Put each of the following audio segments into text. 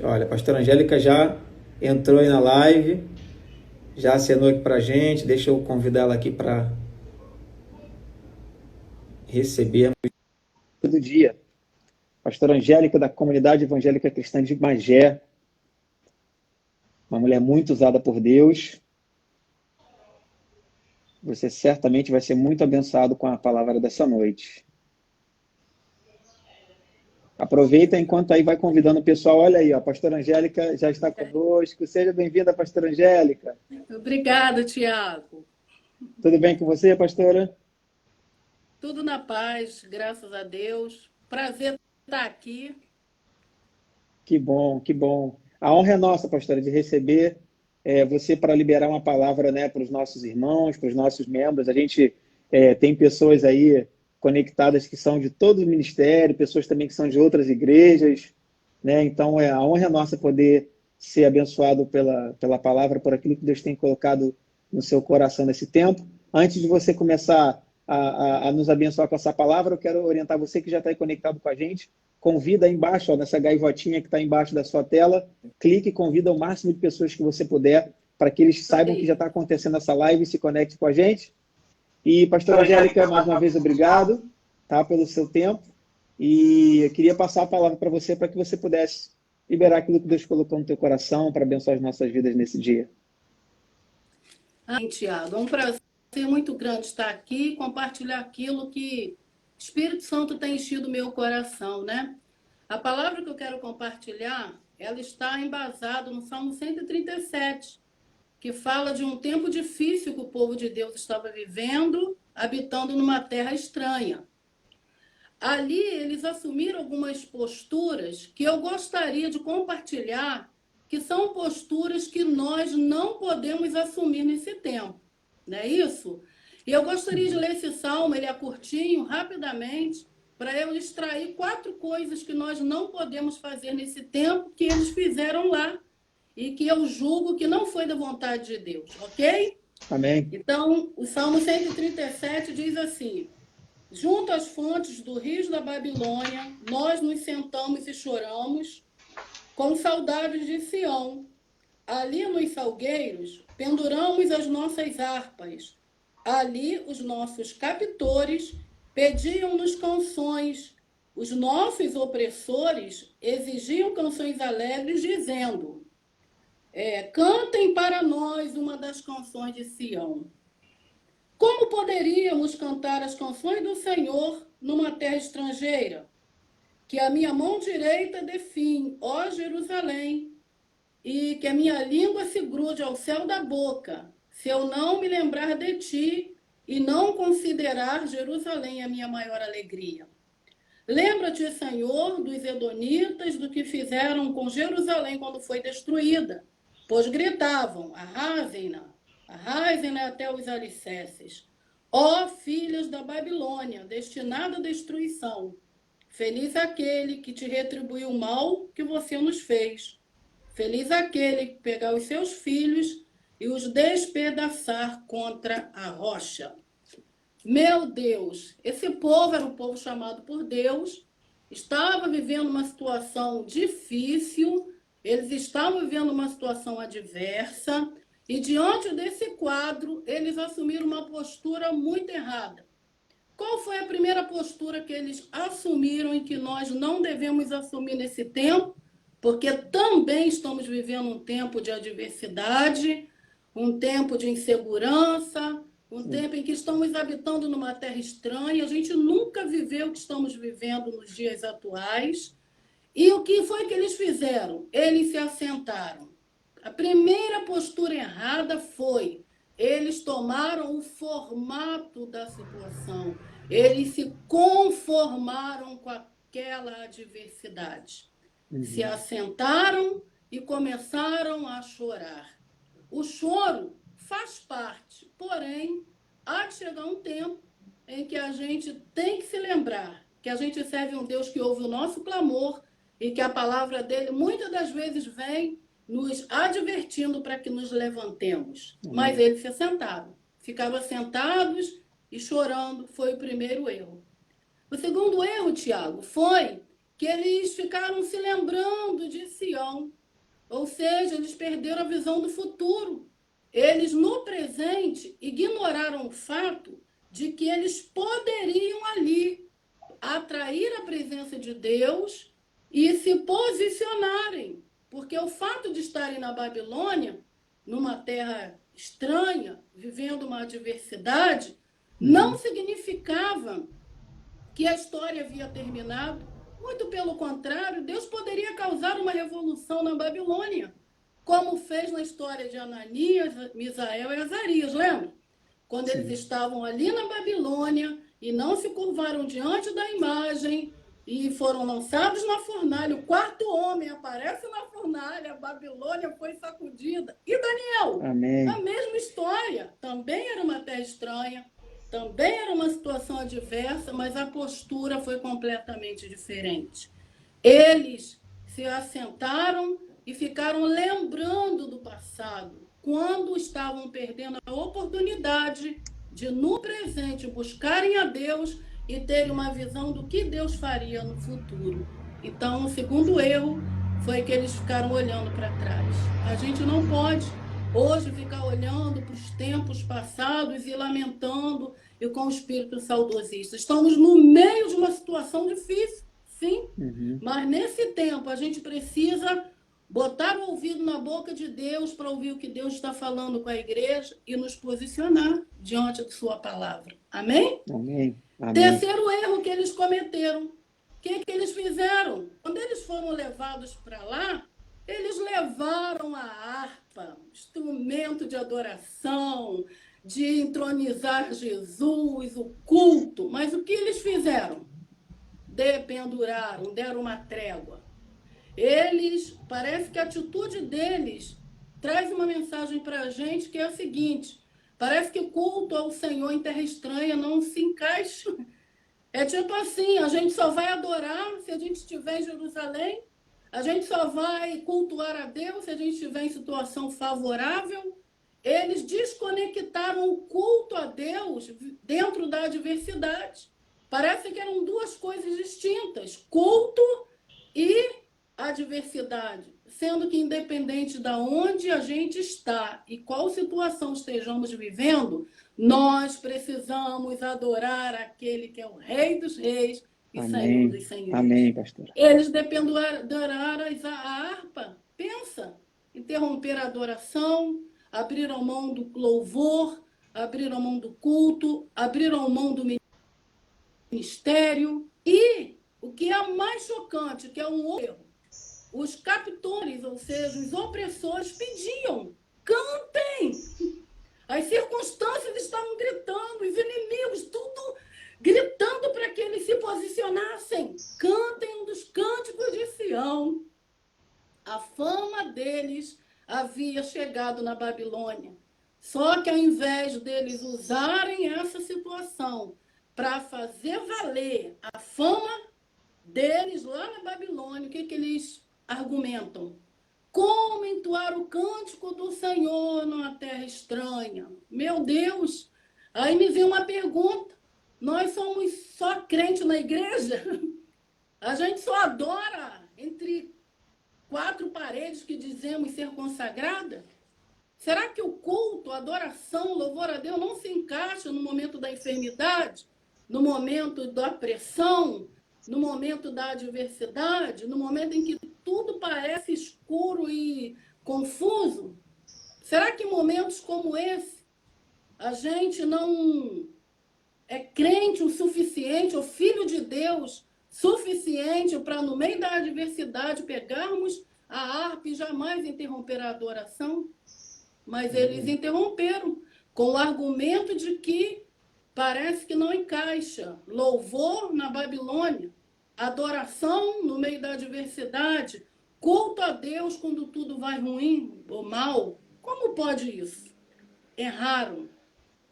Olha, a pastora Angélica já entrou aí na live, já acenou aqui pra gente. Deixa eu convidar ela aqui para receber do dia. Pastora Angélica, da Comunidade Evangélica Cristã de Magé, uma mulher muito usada por Deus. Você certamente vai ser muito abençoado com a palavra dessa noite. Aproveita enquanto aí vai convidando o pessoal. Olha aí, ó, a pastora Angélica já está conosco. Seja bem-vinda, pastora Angélica. Obrigada, Tiago. Tudo bem com você, pastora? Tudo na paz, graças a Deus. Prazer estar aqui. Que bom, que bom. A honra é nossa, pastora, de receber você para liberar uma palavra, né, para os nossos irmãos, para os nossos membros. A gente tem pessoas aí conectadas que são de todo o ministério, pessoas também que são de outras igrejas, né? Então, a honra é nossa poder ser abençoado pela palavra, por aquilo que Deus tem colocado no seu coração nesse tempo. Antes de você começar a nos abençoar com essa palavra, eu quero orientar você que já está aí conectado com a gente. Convida aí embaixo, ó, nessa gaivotinha que está embaixo da sua tela, clique e convida o máximo de pessoas que você puder, para que eles saibam que já está acontecendo essa live e se conecte com a gente. E, pastora Angélica, mais uma vez, obrigado, tá, pelo seu tempo. E eu queria passar a palavra para você, para que você pudesse liberar aquilo que Deus colocou no teu coração, para abençoar as nossas vidas nesse dia. Amém, Tiago. É um prazer muito grande estar aqui e compartilhar aquilo que o Espírito Santo tem enchido o meu coração, né? A palavra que eu quero compartilhar, ela está embasada no Salmo 137, que fala de um tempo difícil que o povo de Deus estava vivendo, habitando numa terra estranha. Ali eles assumiram algumas posturas que eu gostaria de compartilhar, que são posturas que nós não podemos assumir nesse tempo, não é isso? E eu gostaria de ler esse salmo, ele é curtinho, rapidamente, para eu extrair 4 coisas que nós não podemos fazer nesse tempo que eles fizeram lá e que eu julgo que não foi da vontade de Deus, ok? Amém. Então, o Salmo 137 diz assim: junto às fontes do rio da Babilônia, nós nos sentamos e choramos, com saudades de Sião. Ali nos salgueiros, penduramos as nossas harpas. Ali os nossos captores pediam-nos canções. Os nossos opressores exigiam canções alegres, dizendo: cantem para nós uma das canções de Sião. Como poderíamos cantar as canções do Senhor numa terra estrangeira? Que a minha mão direita dê fim, ó Jerusalém, e que a minha língua se grude ao céu da boca, se eu não me lembrar de ti e não considerar Jerusalém a minha maior alegria. Lembra-te, Senhor, dos edonitas, do que fizeram com Jerusalém quando foi destruída, pois gritavam: arrasem-na até os alicerces. Ó filhas da Babilônia, destinada à destruição, feliz aquele que te retribuiu o mal que você nos fez. Feliz aquele que pegar os seus filhos e os despedaçar contra a rocha. Meu Deus, esse povo era um povo chamado por Deus, estava vivendo uma situação difícil, eles estavam vivendo uma situação adversa, e diante desse quadro, eles assumiram uma postura muito errada. Qual foi a primeira postura que eles assumiram e que nós não devemos assumir nesse tempo? Porque também estamos vivendo um tempo de adversidade, um tempo de insegurança, um tempo em que estamos habitando numa terra estranha. A gente nunca viveu o que estamos vivendo nos dias atuais. E o que foi que eles fizeram? Eles se assentaram. A primeira postura errada foi: eles tomaram o formato da situação, eles se conformaram com aquela adversidade. Se assentaram e começaram a chorar. O choro faz parte, porém, há de chegar um tempo em que a gente tem que se lembrar que a gente serve um Deus que ouve o nosso clamor e que a palavra dele muitas das vezes vem nos advertindo para que nos levantemos. Mas eles se assentaram, ficavam sentados e chorando, foi o primeiro erro. O segundo erro, Tiago, foi que eles ficaram se lembrando de Sião. Ou seja, eles perderam a visão do futuro. Eles, no presente, ignoraram o fato de que eles poderiam ali atrair a presença de Deus e se posicionarem. Porque o fato de estarem na Babilônia, numa terra estranha, vivendo uma adversidade, não significava que a história havia terminado. Muito pelo contrário, Deus poderia causar uma revolução na Babilônia, como fez na história de Ananias, Misael e Azarias, lembra? Quando eles estavam ali na Babilônia e não se curvaram diante da imagem e foram lançados na fornalha, o quarto homem aparece na fornalha, a Babilônia foi sacudida. E Daniel? Amém. A mesma história. Também era uma terra estranha, também era uma situação adversa, mas a postura foi completamente diferente. Eles se assentaram e ficaram lembrando do passado, quando estavam perdendo a oportunidade de, no presente, buscarem a Deus e terem uma visão do que Deus faria no futuro. Então, o segundo erro foi que eles ficaram olhando para trás. A gente não pode hoje ficar olhando para os tempos passados e lamentando e com o espírito saudosista. Estamos no meio de uma situação difícil, sim, mas nesse tempo a gente precisa botar o ouvido na boca de Deus para ouvir o que Deus está falando com a igreja e nos posicionar diante de sua palavra. Amém? Amém. Amém. Terceiro erro que eles cometeram. O que eles fizeram? Quando eles foram levados para lá, eles levaram a harpa, instrumento de adoração, de entronizar Jesus, o culto. Mas o que eles fizeram? Dependuraram, deram uma trégua. Eles, parece que a atitude deles traz uma mensagem para a gente que é a seguinte: parece que o culto ao Senhor em terra estranha não se encaixa. É tipo assim, a gente só vai adorar se a gente estiver em Jerusalém, a gente só vai cultuar a Deus se a gente estiver em situação favorável. Eles desconectaram o culto a Deus dentro da adversidade. Parece que eram duas coisas distintas, culto e adversidade, sendo que independente de onde a gente está e qual situação estejamos vivendo, nós precisamos adorar aquele que é o Rei dos Reis e Senhor dos Senhores. Amém, pastor. Eles dependuraram a harpa. Pensa, interromper a adoração, abriram mão do louvor, abriram mão do culto, abriram mão do ministério e, o que é mais chocante, que é um erro, os captores, ou seja, os opressores, pediam: cantem! As circunstâncias estavam gritando, os inimigos, tudo gritando para que eles se posicionassem. Cantem um dos cânticos de Sião. A fama deles havia chegado na Babilônia. Só que ao invés deles usarem essa situação para fazer valer a fama deles lá na Babilônia, o que eles argumentam? Como entoar o cântico do Senhor numa terra estranha? Meu Deus! Aí me vem uma pergunta. Nós somos só crente na igreja? A gente só adora entre quatro paredes que dizemos ser consagrada? Será que o culto, a adoração, o louvor a Deus não se encaixa no momento da enfermidade, no momento da pressão, no momento da adversidade, no momento em que tudo parece escuro e confuso? Será que em momentos como esse a gente não é crente o suficiente, ou filho de Deus suficiente para, no meio da adversidade, pegarmos a harpa e jamais interromper a adoração? Mas eles interromperam com o argumento de que parece que não encaixa. Louvor na Babilônia, adoração no meio da adversidade, culto a Deus quando tudo vai ruim ou mal. Como pode isso? Erraram.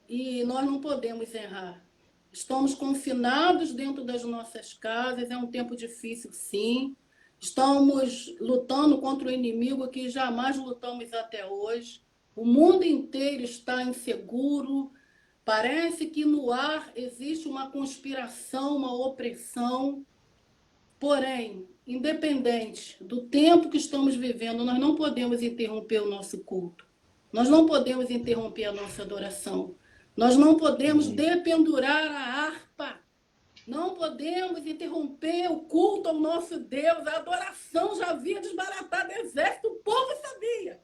E nós não podemos errar. Estamos confinados dentro das nossas casas, é um tempo difícil, sim. Estamos lutando contra o inimigo que jamais lutamos até hoje. O mundo inteiro está inseguro. Parece que no ar existe uma conspiração, uma opressão. Porém, independente do tempo que estamos vivendo, nós não podemos interromper o nosso culto. Nós não podemos interromper a nossa adoração. Nós não podemos dependurar a harpa. Não podemos interromper o culto ao nosso Deus. A adoração já havia desbaratado o exército. O povo sabia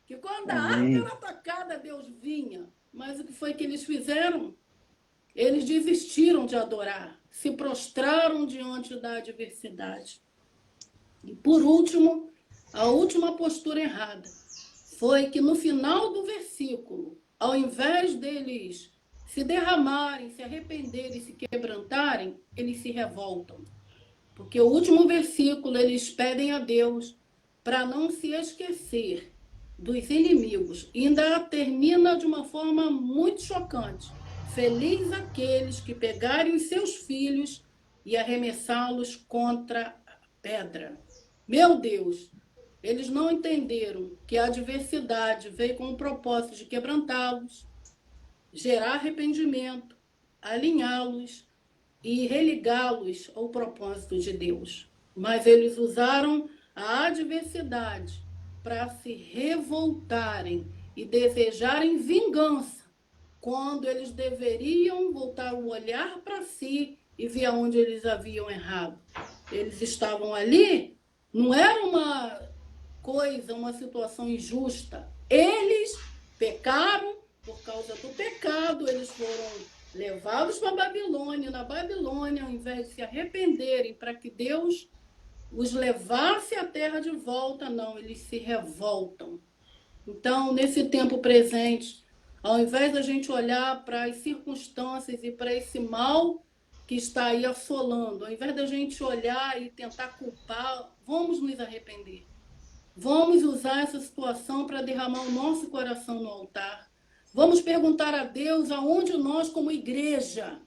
que quando a harpa era atacada, Deus vinha. Mas o que foi que eles fizeram? Eles desistiram de adorar. Se prostraram diante da adversidade. E, por último, a última postura errada foi que no final do versículo, ao invés deles se derramarem, se arrependerem, se quebrantarem, eles se revoltam. Porque o último versículo, eles pedem a Deus para não se esquecer dos inimigos. E ainda termina de uma forma muito chocante. Feliz aqueles que pegarem os seus filhos e arremessá-los contra a pedra. Meu Deus, eles não entenderam que a adversidade veio com o propósito de quebrantá-los, gerar arrependimento, alinhá-los e religá-los ao propósito de Deus. Mas eles usaram a adversidade para se revoltarem e desejarem vingança, quando eles deveriam voltar o olhar para si e ver aonde eles haviam errado. Eles estavam ali, não era uma situação injusta. Eles pecaram, por causa do pecado, eles foram levados para a Babilônia. Na Babilônia, ao invés de se arrependerem para que Deus os levasse à terra de volta, não, eles se revoltam. Então, nesse tempo presente, ao invés da gente olhar para as circunstâncias e para esse mal que está aí assolando, ao invés da gente olhar e tentar culpar, vamos nos arrepender. Vamos usar essa situação para derramar o nosso coração no altar. Vamos perguntar a Deus aonde nós, como igreja,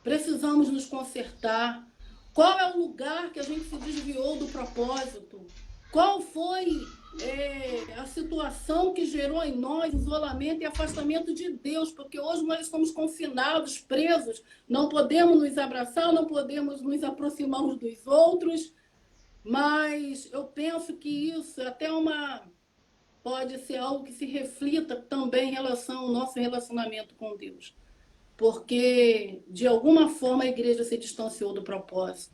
precisamos nos consertar. Qual é o lugar que a gente se desviou do propósito? Qual foi a situação que gerou em nós isolamento e afastamento de Deus? Porque hoje nós estamos confinados, presos, não podemos nos abraçar, não podemos nos aproximar uns dos outros, mas eu penso que isso pode ser algo que se reflita também em relação ao nosso relacionamento com Deus. Porque, de alguma forma, a igreja se distanciou do propósito.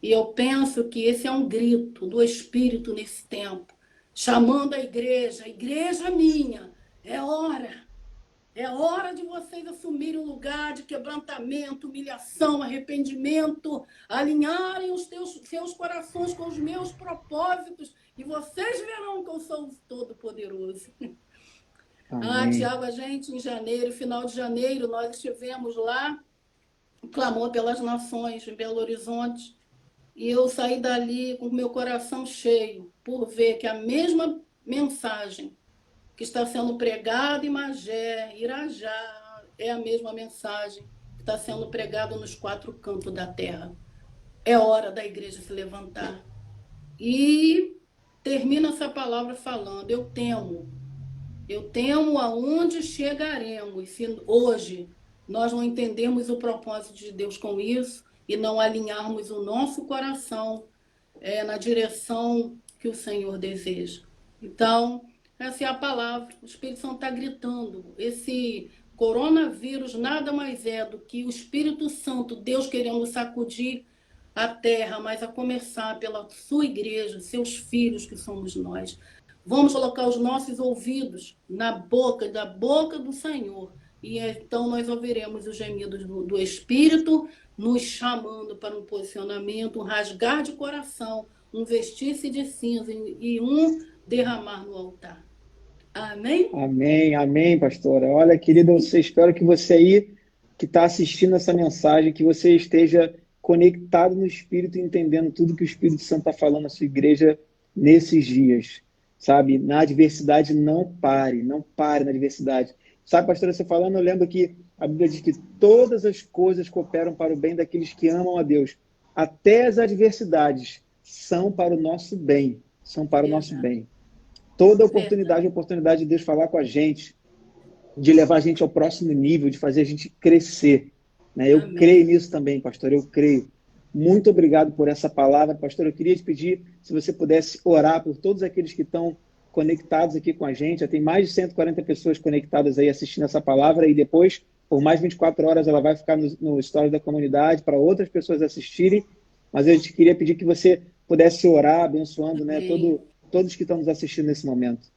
E eu penso que esse é um grito do Espírito nesse tempo, chamando a igreja minha, é hora de vocês assumirem um lugar de quebrantamento, humilhação, arrependimento, alinharem os seus corações com os meus propósitos, e vocês verão que eu sou o Todo-Poderoso. Tiago, a gente em janeiro, final de janeiro, nós estivemos lá, clamou pelas nações em Belo Horizonte, e eu saí dali com o meu coração cheio, por ver que a mesma mensagem que está sendo pregada em Magé, Irajá, é a mesma mensagem que está sendo pregada nos 4 cantos da terra. É hora da igreja se levantar. E termina essa palavra falando, eu temo aonde chegaremos se hoje nós não entendermos o propósito de Deus com isso e não alinharmos o nosso coração na direção que o Senhor deseja. Então, essa é a palavra. O Espírito Santo está gritando. Esse coronavírus nada mais é do que o Espírito Santo, Deus querendo sacudir a terra, mas a começar pela sua igreja, seus filhos que somos nós. Vamos colocar os nossos ouvidos da boca do Senhor. E então nós ouviremos os gemidos do Espírito nos chamando para um posicionamento, um rasgar de coração, um vestir-se de cinza e um derramar no altar. Amém? Amém, amém, pastora. Olha, querida, espero que você aí que está assistindo essa mensagem, que você esteja conectado no Espírito, entendendo tudo que o Espírito Santo está falando na sua igreja nesses dias. Sabe, na adversidade não pare na adversidade. Sabe, pastora, você falando, eu lembro que a Bíblia diz que todas as coisas cooperam para o bem daqueles que amam a Deus. Até as adversidades são para o nosso bem, são para o nosso bem. Toda oportunidade de Deus falar com a gente, de levar a gente ao próximo nível, de fazer a gente crescer. Né? Eu creio nisso também, pastor, eu creio. Muito obrigado por essa palavra, pastor. Eu queria te pedir se você pudesse orar por todos aqueles que estão conectados aqui com a gente. Já tem mais de 140 pessoas conectadas aí assistindo essa palavra e depois, por mais 24 horas, ela vai ficar no story da comunidade para outras pessoas assistirem. Mas eu te queria pedir que você pudesse orar, abençoando, né, todos que estão nos assistindo nesse momento.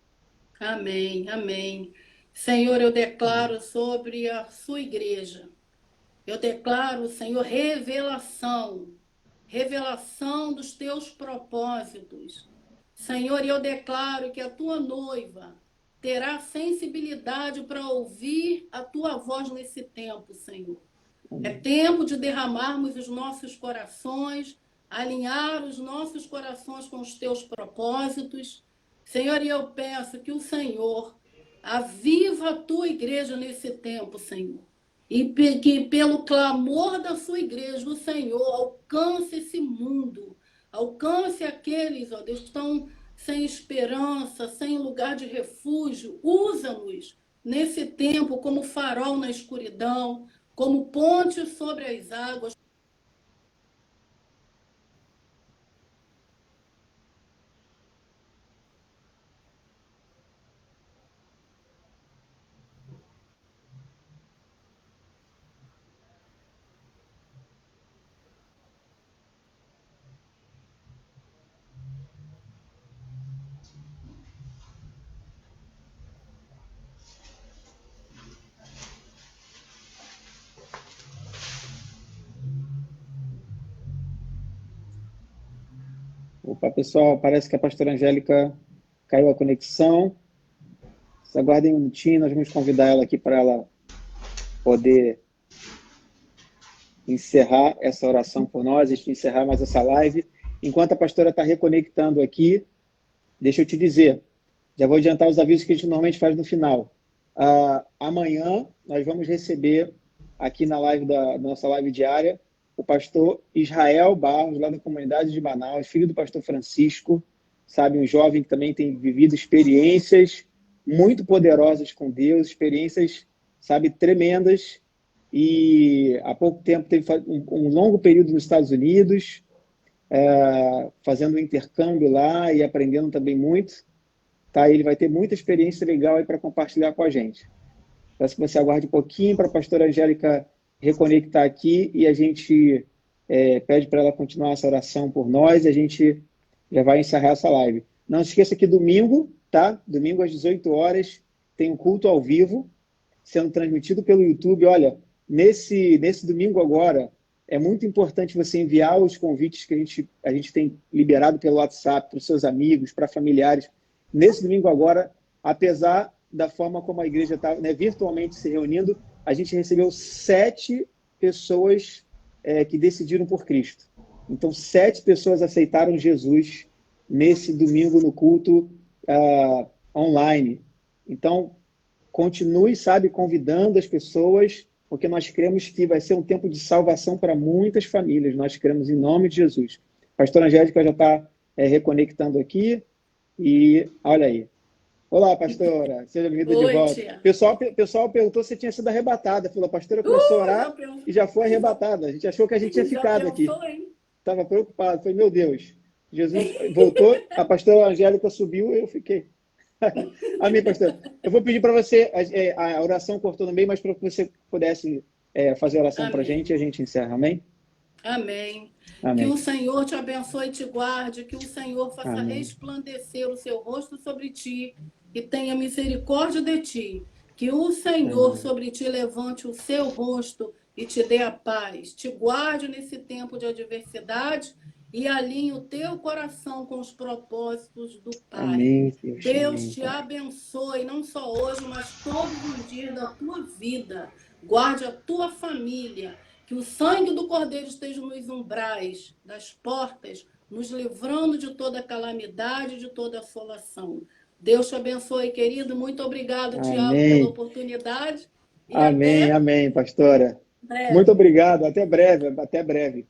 Amém, amém. Senhor, eu declaro sobre a sua igreja. Eu declaro, Senhor, revelação dos teus propósitos. Senhor, eu declaro que a tua noiva terá sensibilidade para ouvir a tua voz nesse tempo, Senhor. É tempo de derramarmos os nossos corações, alinhar os nossos corações com os teus propósitos. Senhor, e eu peço que o Senhor aviva a tua igreja nesse tempo, Senhor. E que pelo clamor da sua igreja, o Senhor alcance esse mundo, alcance aqueles, ó Deus, que estão sem esperança, sem lugar de refúgio. Usa-nos nesse tempo como farol na escuridão, como ponte sobre as águas. Opa, pessoal, parece que a pastora Angélica caiu a conexão. Vocês aguardem um minutinho, nós vamos convidar ela aqui para ela poder encerrar essa oração por nós, a gente encerrar mais essa live. Enquanto a pastora está reconectando aqui, deixa eu te dizer, já vou adiantar os avisos que a gente normalmente faz no final. Amanhã nós vamos receber aqui na live da nossa live diária o pastor Israel Barros, lá da comunidade de Manaus, filho do pastor Francisco, sabe, um jovem que também tem vivido experiências muito poderosas com Deus, experiências, sabe, tremendas, e há pouco tempo teve um longo período nos Estados Unidos, fazendo um intercâmbio lá e aprendendo também muito, tá? Ele vai ter muita experiência legal aí para compartilhar com a gente. Peço que você aguarde um pouquinho para a pastora Angélica reconectar aqui e a gente pede para ela continuar essa oração por nós e a gente já vai encerrar essa live. Não se esqueça que domingo, tá? Domingo às 18 horas tem um culto ao vivo sendo transmitido pelo YouTube. Olha, nesse domingo agora, é muito importante você enviar os convites que a gente tem liberado pelo WhatsApp para os seus amigos, para familiares. Nesse domingo agora, apesar da forma como a igreja está, né, virtualmente se reunindo, a gente recebeu 7 pessoas que decidiram por Cristo. Então, 7 pessoas aceitaram Jesus nesse domingo no culto online. Então, continue, sabe, convidando as pessoas, porque nós cremos que vai ser um tempo de salvação para muitas famílias. Nós cremos em nome de Jesus. A pastora Angélica já está reconectando aqui e olha aí. Olá, pastora. Seja bem-vinda de volta. O pessoal perguntou se tinha sido arrebatada. Falou, a pastora começou a orar e já foi arrebatada. A gente achou que a gente tinha ficado aqui. Estava preocupado. Falei, meu Deus, Jesus voltou, a pastora Angélica subiu e eu fiquei. Amém, pastor. Eu vou pedir para você, a oração cortou no meio, mas para que você pudesse fazer a oração para a gente e a gente encerra. Amém? Amém. Amém. Que o Senhor te abençoe e te guarde, que o Senhor faça resplandecer o seu rosto sobre ti e tenha misericórdia de ti. Que o Senhor sobre ti levante o seu rosto e te dê a paz. Te guarde nesse tempo de adversidade e alinhe o teu coração com os propósitos do Pai. Amém, Deus te abençoe, não só hoje, mas todos os dias da tua vida. Guarde a tua família. Que o sangue do Cordeiro esteja nos umbrais das portas, nos livrando de toda calamidade, de toda assolação. Deus te abençoe, querido. Muito obrigado, Tiago, pela oportunidade. E amém, pastora. Breve. Muito obrigado. Até breve.